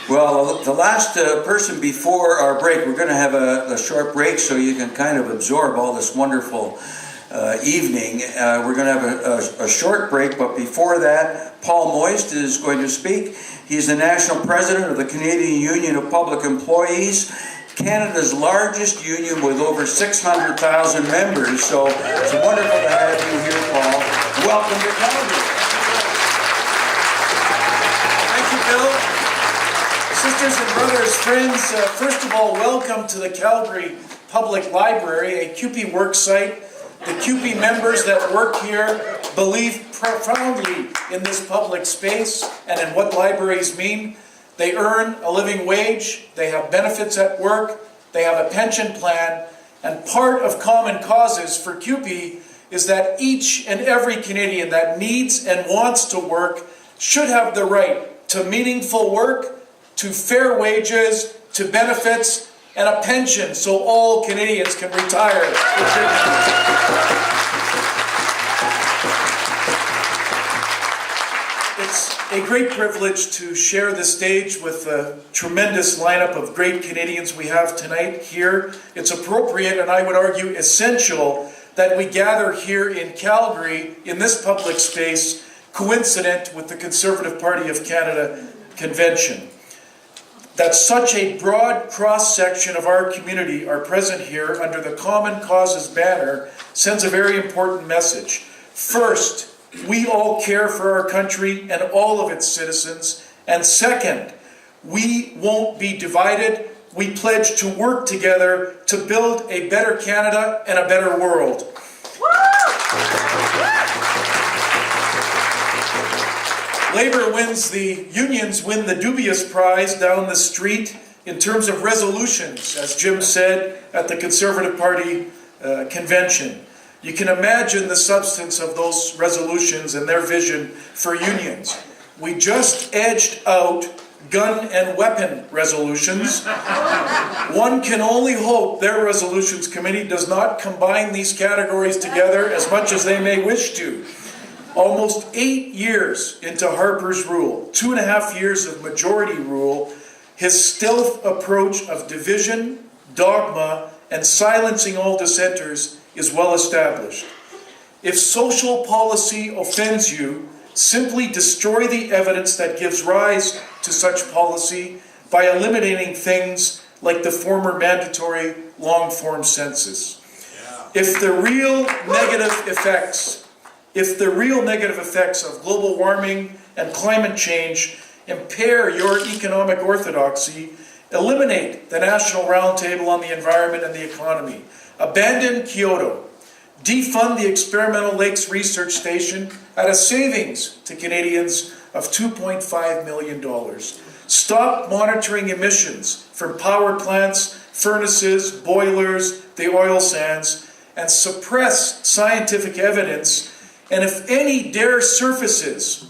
Well, the last person before our break, we're going to have a short break so you can kind of absorb all this wonderful evening. We're going to have a short break, but before that, Paul Moist is going to speak. He's the National President of the Canadian Union of Public Employees, Canada's largest union with over 600,000 members. So it's wonderful to have you here, Paul. Welcome to Calgary. Thank you, Bill. Sisters and brothers, friends, first of all, welcome to the Calgary Public Library, a CUPE work site. The CUPE members that work here believe profoundly in this public space and in what libraries mean. They earn a living wage, they have benefits at work, they have a pension plan, and part of common causes for CUPE is that each and every Canadian that needs and wants to work should have the right to meaningful work, to fair wages, to benefits, and a pension so all Canadians can retire. It's a great privilege to share the stage with the tremendous lineup of great Canadians we have tonight here. It's appropriate, and I would argue essential, that we gather here in Calgary in this public space coincident with the Conservative Party of Canada convention. That such a broad cross-section of our community are present here under the Common Causes banner sends a very important message. First, we all care for our country and all of its citizens. And second, we won't be divided. We pledge to work together to build a better Canada and a better world. Labour wins unions win the dubious prize down the street in terms of resolutions, as Jim said at the Conservative Party convention. You can imagine the substance of those resolutions and their vision for unions. We just edged out gun and weapon resolutions. One can only hope their resolutions committee does not combine these categories together as much as they may wish to. Almost 8 years into Harper's rule, 2.5 years of majority rule, his stealth approach of division, dogma, and silencing all dissenters is well established. If social policy offends you, simply destroy the evidence that gives rise to such policy by eliminating things like the former mandatory long-form census. If the real negative effects of global warming and climate change impair your economic orthodoxy, eliminate the National Roundtable on the Environment and the Economy, abandon Kyoto, defund the Experimental Lakes Research Station at a savings to Canadians of $2.5 million. Stop monitoring emissions from power plants, furnaces, boilers, the oil sands, and suppress scientific evidence. And if any dare surfaces,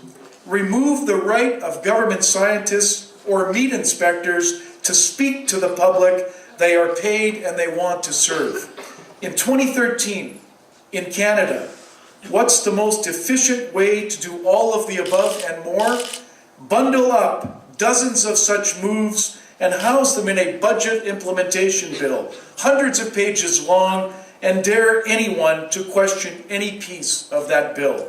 remove the right of government scientists or meat inspectors to speak to the public they are paid and they want to serve. In 2013, in Canada, what's the most efficient way to do all of the above and more? Bundle up dozens of such moves and house them in a budget implementation bill, hundreds of pages long, and dare anyone to question any piece of that bill.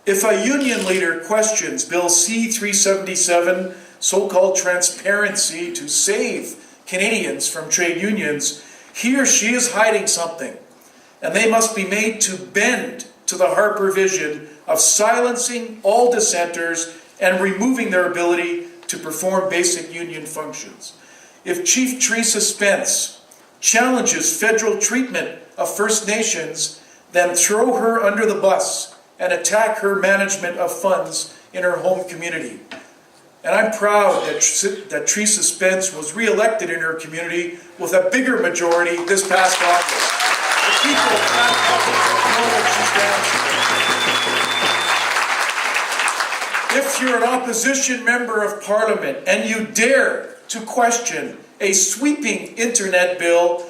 If a union leader questions Bill C-377, so-called transparency to save Canadians from trade unions, he or she is hiding something, and they must be made to bend to the Harper vision of silencing all dissenters and removing their ability to perform basic union functions. If Chief Teresa Spence challenges federal treatment of First Nations, then throw her under the bus and attack her management of funds in her home community. And I'm proud that Teresa Spence was re-elected in her community with a bigger majority this past August. The people know what she stands for. If you're an opposition member of Parliament and you dare to question a sweeping internet bill,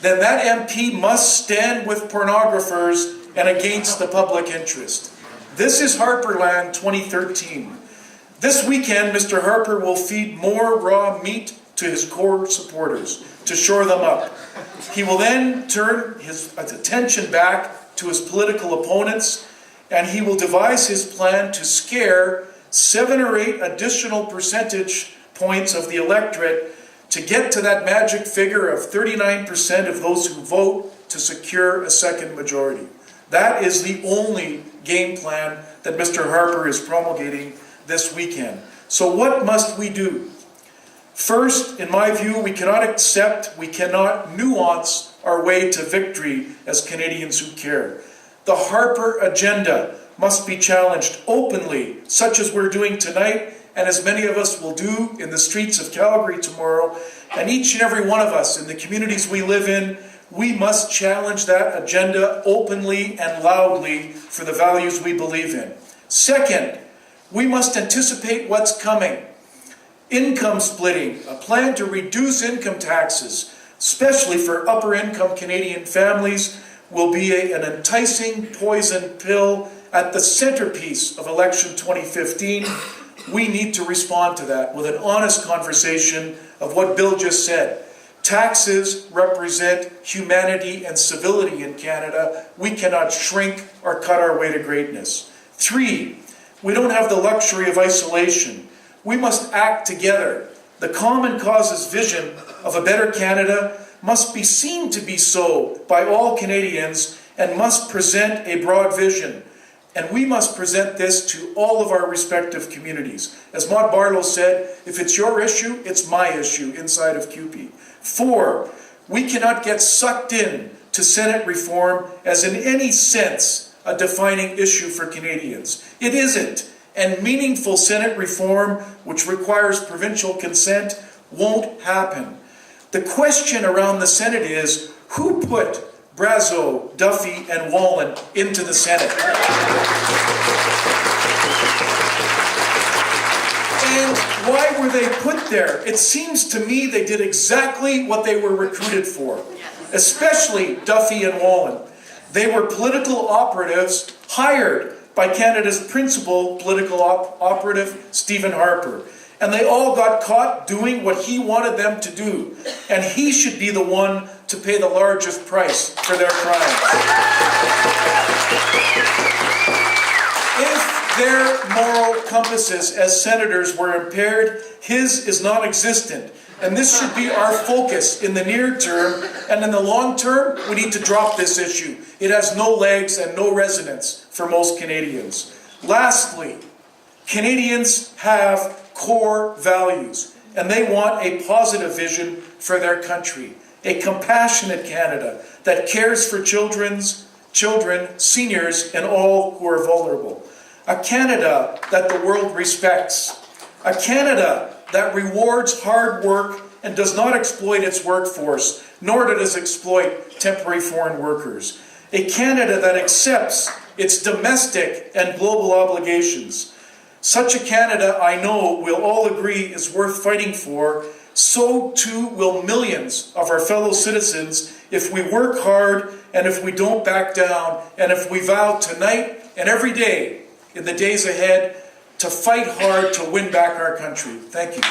then that MP must stand with pornographers and against the public interest. This is Harperland 2013. This weekend, Mr. Harper will feed more raw meat to his core supporters to shore them up. He will then turn his attention back to his political opponents, and he will devise his plan to scare 7 or 8 additional percentage points of the electorate to get to that magic figure of 39% of those who vote to secure a second majority. That is the only game plan that Mr. Harper is promulgating this weekend. So what must we do? First, in my view, we cannot nuance our way to victory as Canadians who care. The Harper agenda must be challenged openly, such as we're doing tonight, and as many of us will do in the streets of Calgary tomorrow, and each and every one of us in the communities we live in, we must challenge that agenda openly and loudly for the values we believe in. Second, we must anticipate what's coming. Income splitting, a plan to reduce income taxes, especially for upper income Canadian families, will be an enticing poison pill at the centerpiece of election 2015. We need to respond to that with an honest conversation of what Bill just said. Taxes represent humanity and civility in Canada. We cannot shrink or cut our way to greatness. 3, we don't have the luxury of isolation. We must act together. The common cause's vision of a better Canada must be seen to be so by all Canadians and must present a broad vision. And we must present this to all of our respective communities. As Maud Barlow said, if it's your issue, it's my issue inside of CUPE. 4, we cannot get sucked in to Senate reform as in any sense a defining issue for Canadians. It isn't. And meaningful Senate reform, which requires provincial consent, won't happen. The question around the Senate is, who put Brazeau, Duffy, and Wallen into the Senate? And why were they put there? It seems to me they did exactly what they were recruited for, especially Duffy and Wallen. They were political operatives hired by Canada's principal political operative, Stephen Harper. And they all got caught doing what he wanted them to do. And he should be the one to pay the largest price for their crimes. If their moral compasses as senators were impaired, his is non-existent. And this should be our focus in the near term. And in the long term, we need to drop this issue. It has no legs and no resonance for most Canadians. Lastly, Canadians have core values, and they want a positive vision for their country. A compassionate Canada that cares for children, seniors, and all who are vulnerable. A Canada that the world respects. A Canada that rewards hard work and does not exploit its workforce, nor does it exploit temporary foreign workers. A Canada that accepts its domestic and global obligations. Such a Canada, I know, we'll all agree is worth fighting for. So too will millions of our fellow citizens if we work hard and if we don't back down and if we vow tonight and every day in the days ahead to fight hard to win back our country. Thank you.